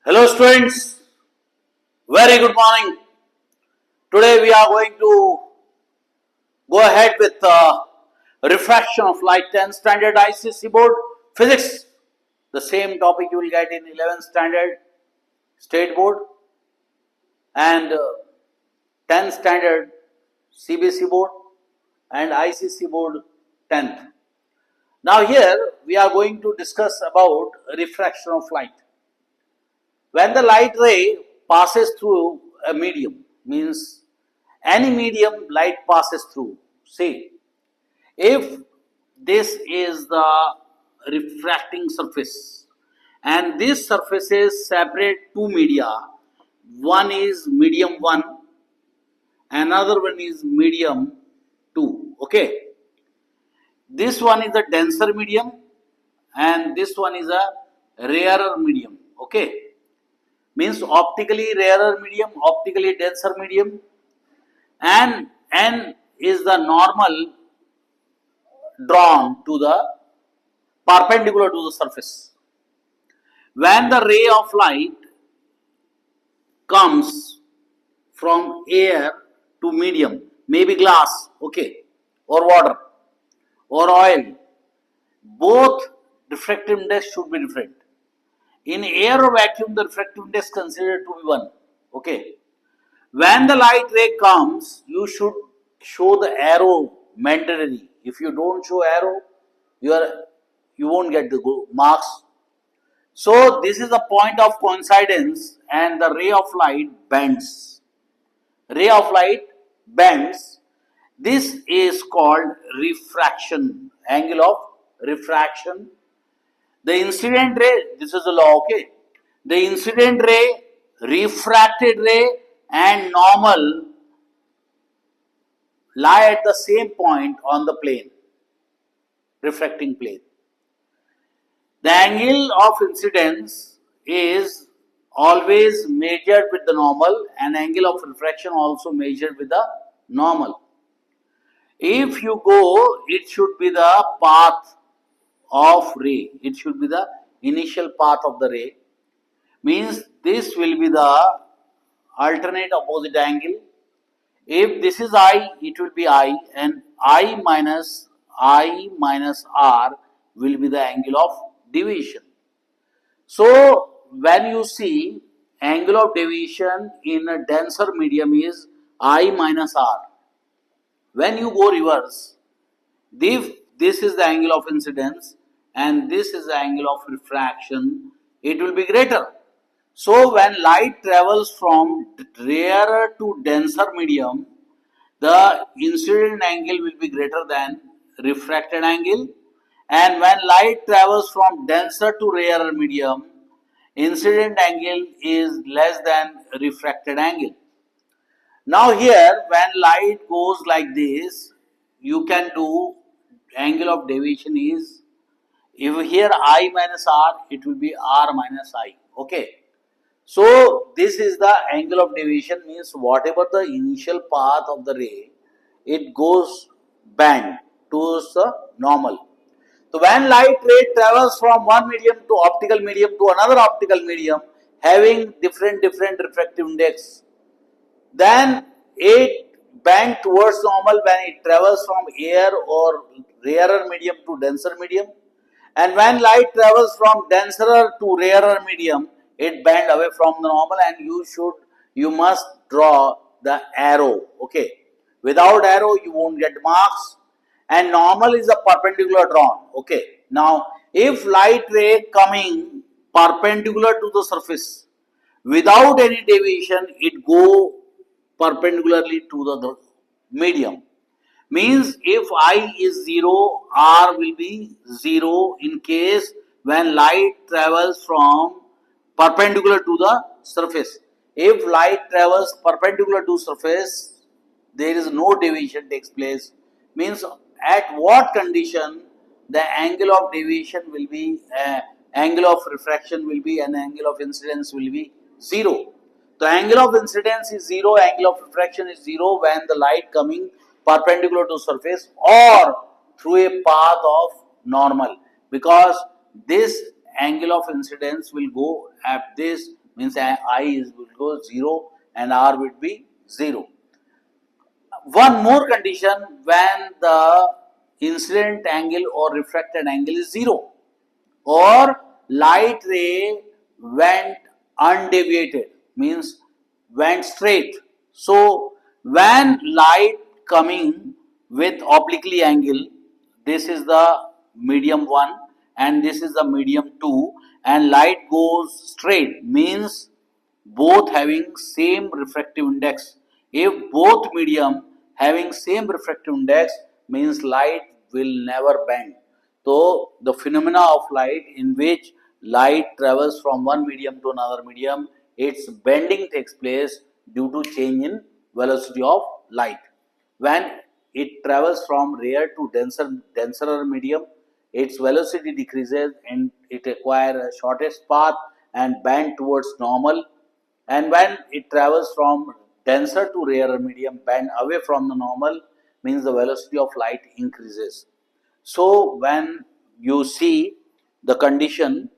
Hello students, very good morning. Today we are going to go ahead with refraction of light 10th standard ICSE board physics. The same topic you will get in 11th standard state board and 10th standard CBSE board and ICSE board 10th. Now here we are going to discuss about refraction of light. When the light ray passes through a medium, means any medium light passes through. See, if this is the refracting surface and this surface is separate two media, one is medium 1, another one is medium 2. Okay, this one is a denser medium and this one is a rarer medium. Okay, means optically rarer medium, optically denser medium, and N is the normal drawn to the perpendicular to the surface. When the ray of light comes from air to medium, maybe glass, okay, or water, or oil, both refractive index should be different. In air or vacuum, the refractive index considered to be 1. Okay. When the light ray comes, you should show the arrow mandatory. If you don't show arrow, you won't get the marks. So this is the point of coincidence and the ray of light bends. Ray of light bends. This is called refraction, angle of refraction. The incident ray, this is the law, okay. The incident ray, refracted ray and normal lie at the same point on the plane, refracting plane. The angle of incidence is always measured with the normal and angle of refraction also measured with the normal. If you go, it should be the path of ray. It should be the initial path of the ray. Means this will be the alternate opposite angle. If this is I, it will be I, and I minus R will be the angle of deviation. So when you see angle of deviation in a denser medium is I minus R. When you go reverse, this is the angle of incidence and this is the angle of refraction, it will be greater. So when light travels from rarer to denser medium, the incident angle will be greater than refracted angle, and when light travels from denser to rarer medium, incident angle is less than refracted angle. Now here when light goes like this, you can do angle of deviation is, if here I minus R, it will be R minus I. Okay. So this is the angle of deviation, means whatever the initial path of the ray, it goes bend towards the normal. So when light ray travels from one medium to optical medium to another optical medium having different refractive index, then it bend towards normal when it travels from air or rarer medium to denser medium, and when light travels from denser to rarer medium, it bend away from the normal, and you must draw the arrow. Okay, without arrow you won't get marks, and normal is a perpendicular drawn. Okay, now if light ray coming perpendicular to the surface without any deviation, it go perpendicularly to the medium. Means if I is 0, R will be 0 in case when light travels from perpendicular to the surface. If light travels perpendicular to surface, there is no deviation takes place. Means at what condition the angle of deviation will be, angle of refraction will be, and angle of incidence will be 0. The angle of incidence is 0, angle of refraction is 0 when the light coming perpendicular to surface or through a path of normal, because this angle of incidence will go at this means will go 0 and R will be 0. One more condition, when the incident angle or refracted angle is 0, or light ray went undeviated, means went straight. So when light coming with obliquely angle, this is the medium 1 and this is the medium 2, and light goes straight, means both having same refractive index. If both medium having same refractive index, means light will never bend. So the phenomena of light, in which light travels from one medium to another medium, its bending takes place due to change in velocity of light. When it travels from rare to denser medium, its velocity decreases and it acquires a shortest path and bend towards normal. And when it travels from denser to rarer medium, bend away from the normal, means the velocity of light increases. So when you see the condition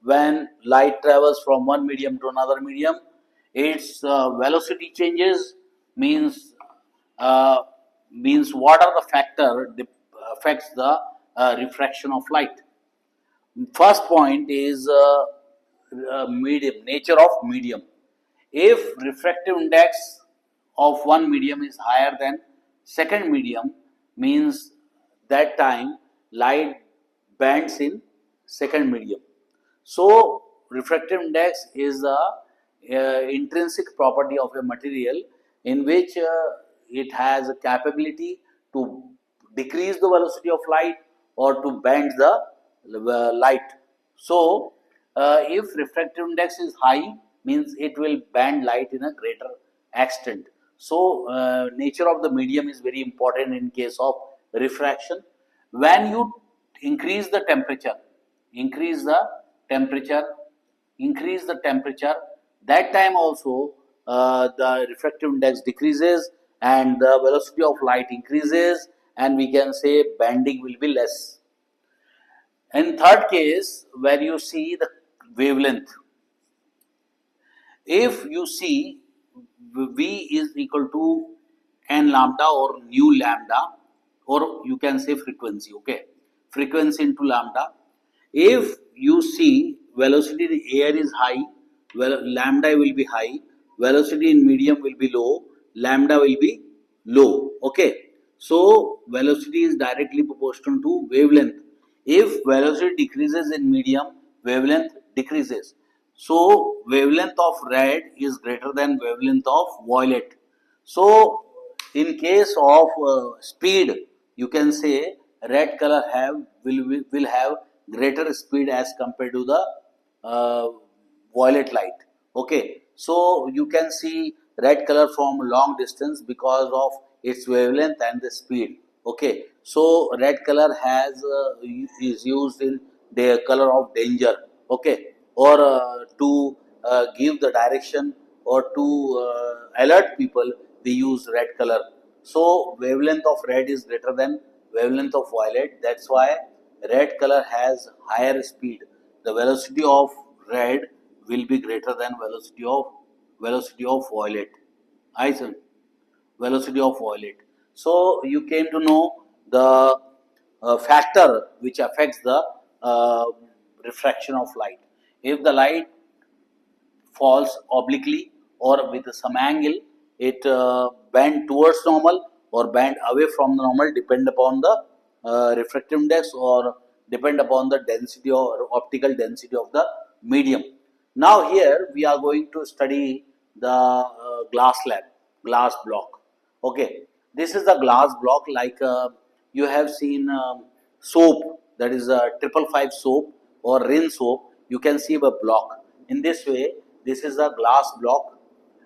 when light travels from one medium to another medium, its velocity changes, means uh, means what are the factor that affects the refraction of light. First point is medium, nature of medium. If refractive index of one medium is higher than second medium, means that time light bends in second medium. So refractive index is a intrinsic property of a material, in which it has a capability to decrease the velocity of light or to bend the light. So if refractive index is high, means it will bend light in a greater extent. So nature of the medium is very important in case of refraction. When you increase the temperature, increase the temperature increase the temperature, that time also the refractive index decreases and the velocity of light increases, and we can say bending will be less. In third case, where you see the wavelength, if you see V is equal to n lambda or nu lambda, or you can say frequency, okay, frequency into lambda. If you see velocity in the air is high, well, lambda will be high, velocity in medium will be low, lambda will be low, okay. So velocity is directly proportional to wavelength. If velocity decreases in medium, wavelength decreases. So wavelength of red is greater than wavelength of violet. So in case of speed, you can say red color will have greater speed as compared to the uh, violet light. Okay, so you can see red color from long distance because of its wavelength and the speed. Okay, so red color is used in the color of danger. Okay, or to give the direction or to alert people, we use red color. So wavelength of red is greater than wavelength of violet. That's why red color has higher speed. The velocity of red will be greater than velocity of violet. I see. Velocity of violet. So you came to know the factor which affects the uh, refraction of light. If the light falls obliquely or with some angle, it bend towards normal or bend away from the normal, depend upon the refractive index or depend upon the density or optical density of the medium. Now here we are going to study the glass block. Okay, this is the glass block, like you have seen soap, that is a 555 soap or Rin soap. You can see the block. In this way, this is a glass block.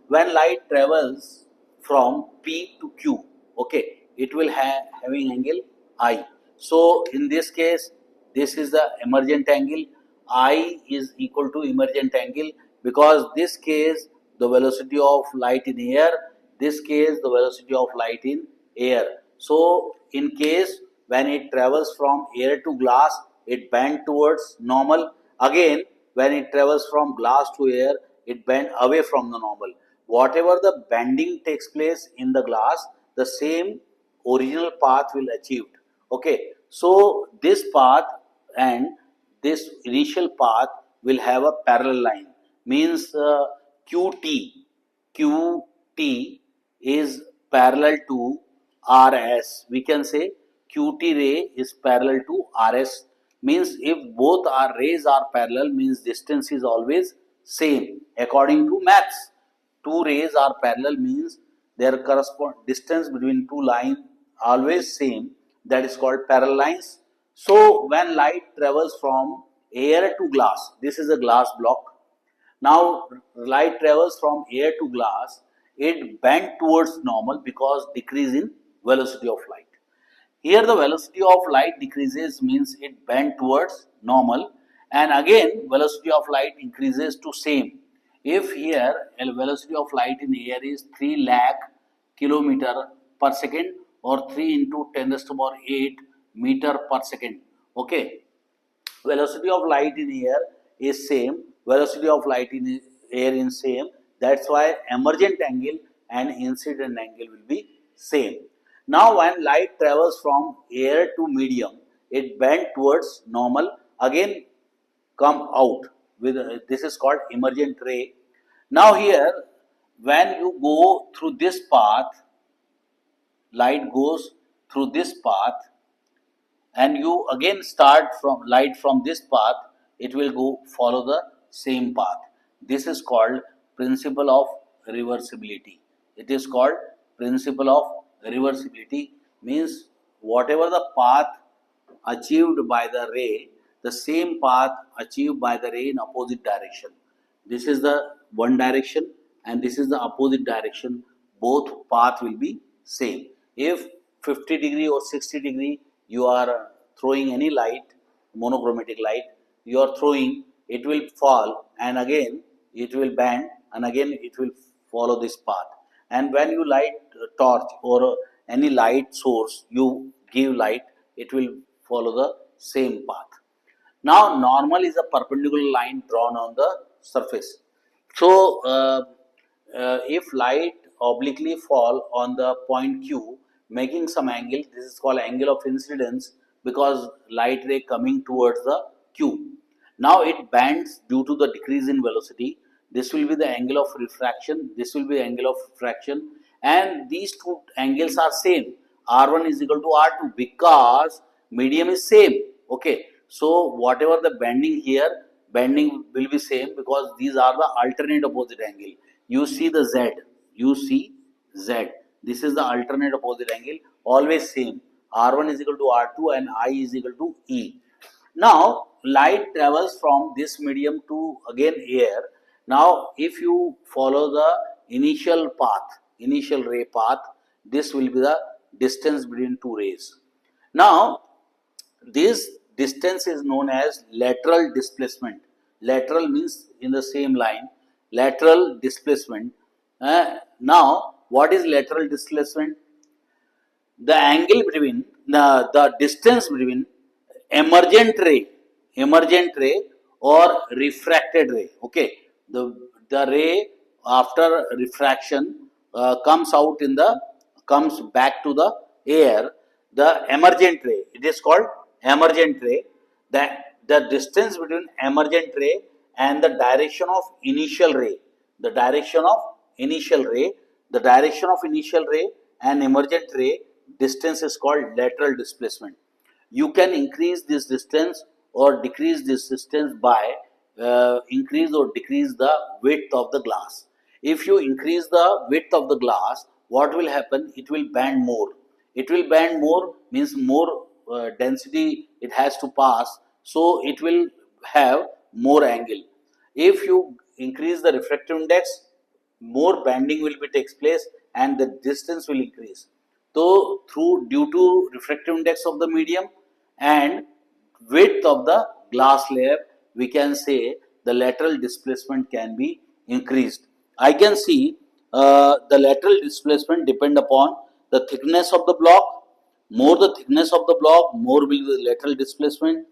When light travels from P to Q, okay, it will have having angle I. So in this case, this is the emergent angle. I is equal to emergent angle, because this case the velocity of light in air, this case the velocity of light in air. So in case when it travels from air to glass, it bend towards normal. Again, when it travels from glass to air, it bends away from the normal. Whatever the bending takes place in the glass, the same original path will achieved. Okay, so this path and this initial path will have a parallel line, means QT. QT is parallel to RS. We can say QT ray is parallel to RS, means if both our rays are parallel, means distance is always same according to maths. Two rays are parallel means their correspond distance between two lines always same, that is called parallel lines. So when light travels from air to glass, this is a glass block. Now light travels from air to glass, it bend towards normal because decrease in velocity of light. Here the velocity of light decreases, means it bend towards normal, and again velocity of light increases to same. If here velocity of light in air is 3 lakh kilometer per second or 3 into 10 raised to the power 8 meter per second. Okay, velocity of light in air is same, velocity of light in air is same, that's why emergent angle and incident angle will be same. Now when light travels from air to medium, it bend towards normal, again come out with this is called emergent ray. Now here when you go through this path, light goes through this path, and you again start from light from this path, it will go follow the same path. This is called principle of reversibility. It is called principle of reversibility, means whatever the path achieved by the ray, the same path achieved by the ray in opposite direction. This is the one direction and this is the opposite direction, both path will be same. If 50 degree or 60 degree you are throwing any light, monochromatic light you are throwing, it will fall and again it will bend and again it will follow this path. And when you light a torch or any light source, you give light, it will follow the same path. Now normal is a perpendicular line drawn on the surface. So if light obliquely fall on the point Q making some angle, this is called angle of incidence because light ray coming towards the Q. Now it bends due to the decrease in velocity. This will be the angle of refraction, this will be angle of refraction, and these two angles are same. R1 is equal to R2 because medium is same. Okay, so whatever the bending here, bending will be same because these are the alternate opposite angle. You see the Z, you see Z. This is the alternate opposite angle, always same. R1 is equal to R2 and I is equal to E. Now light travels from this medium to again air. Now if you follow the initial path, initial ray path, this will be the distance between two rays. Now this distance is known as lateral displacement. Lateral means in the same line, lateral displacement. Now what is lateral displacement? The angle between the distance between emergent ray or refracted ray. Okay, the ray after refraction comes out in the comes back to the air. The emergent ray, it is called emergent ray. The distance between emergent ray and the direction of initial ray, the direction of initial ray, the direction of initial ray and emergent ray distance is called lateral displacement. You can increase this distance or decrease this distance by increase or decrease the width of the glass. If you increase the width of the glass, what will happen? It will bend more. It will bend more means more density it has to pass, so it will have more angle. If you increase the refractive index, more bending will be takes place and the distance will increase. So through due to refractive index of the medium and width of the glass layer, we can say the lateral displacement can be increased. I can see the lateral displacement depend upon the thickness of the block. More the thickness of the block, more will be the lateral displacement.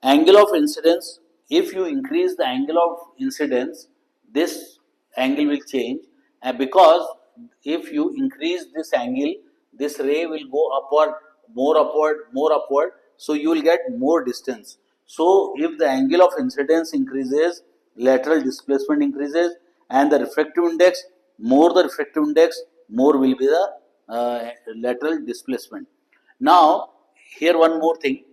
Angle of incidence if you increase the angle of incidence, this angle will change, and because if you increase this angle, this ray will go more upward, so you will get more distance. So if the angle of incidence increases, lateral displacement increases, and the refractive index, more the refractive index, more will be the lateral displacement. Now, here one more thing.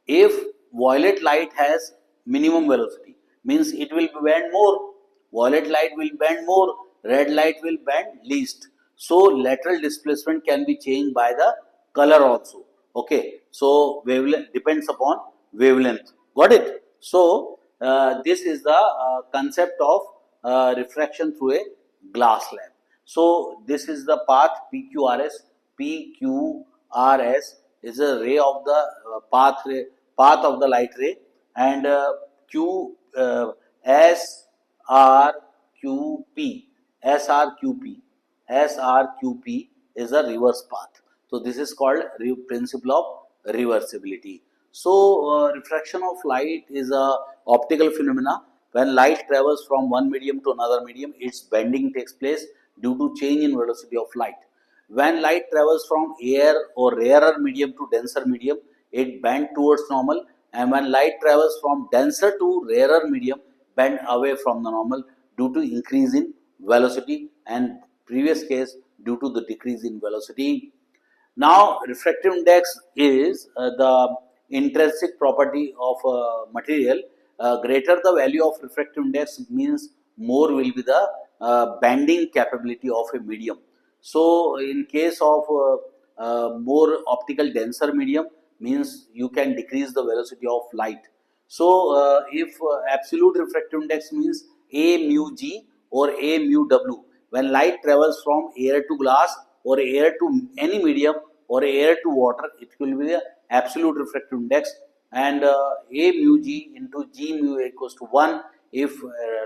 If violet light has minimum velocity, means it will bend more. Violet light will bend more, red light will bend least. So lateral displacement can be changed by the color also. Okay, so wavelength depends upon wavelength. Got it? So this is the concept of refraction through a glass slab. So this is the path PQRS. PQRS is a ray of the path of the light ray, and Q SRQP SRQP SRQP is a reverse path. So this is called principle of reversibility. So refraction of light is a optical phenomena. When light travels from one medium to another medium, its bending takes place due to change in velocity of light. When light travels from air or rarer medium to denser medium, it bends towards normal, and when light travels from denser to rarer medium, bend away from the normal due to increase in velocity, and previous case due to the decrease in velocity. Now, refractive index is the intrinsic property of a material. Greater the value of refractive index means more will be the bending capability of a medium. So, in case of more optical denser medium, means you can decrease the velocity of light. So, if absolute refractive index means A mu G or A mu W, when light travels from air to glass or air to any medium or air to water, it will be the absolute refractive index, and A mu G into G mu equals to 1. If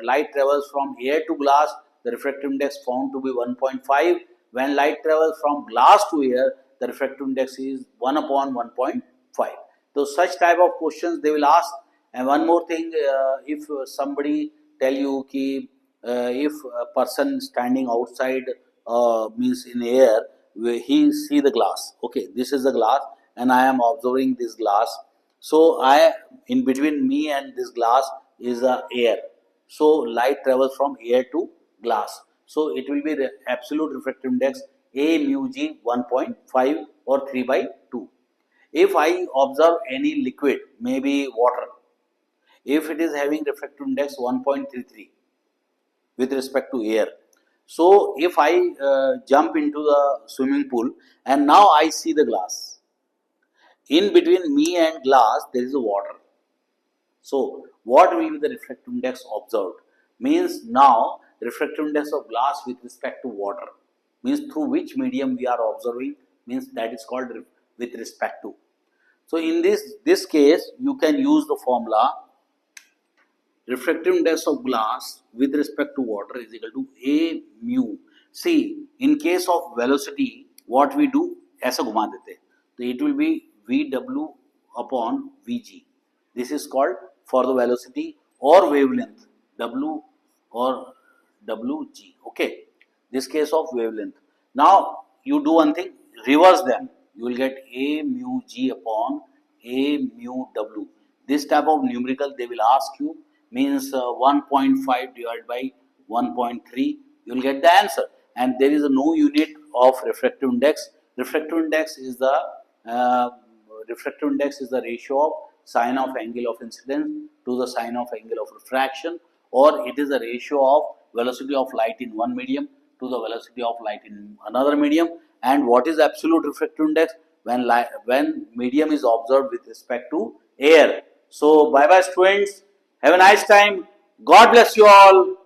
light travels from air to glass, the refractive index found to be 1.5. When light travels from glass to air, the refractive index is 1 upon 1.5. So such type of questions they will ask. And one more thing, if somebody tell you ki if a person standing outside means in air, he see the glass. Okay, this is the glass, and I am observing this glass. So I, in between me and this glass is a air. So light travels from air to glass. So it will be the absolute refractive index A mu G 1.5 or 3 by 2. If I observe any liquid, maybe water, if it is having refractive index 1.33 with respect to air. So if I jump into the swimming pool and now I see the glass, in between me and glass there is a water. So what will be the refractive index observed? Means now refractive index of glass with respect to water, means through which medium we are observing, means that is called with respect to. So in this case you can use the formula refractive index of glass with respect to water is equal to A mu. See, in case of velocity, what we do, ऐसा घुमा देते, तो it will be VW upon VG. This is called for the velocity or wavelength, W or WG. Okay, this case of wavelength. Now you do one thing, reverse them. You will get A mu G upon A mu W. This type of numerical they will ask you, means 1.5 divided by 1.3, you will get the answer. And there is no unit of refractive index. Refractive index is the ratio of sine of angle of incidence to the sine of angle of refraction, or it is a ratio of velocity of light in one medium to the velocity of light in another medium. And what is absolute refractive index? When medium is observed with respect to air. So bye bye students. Have a nice time. God bless you all.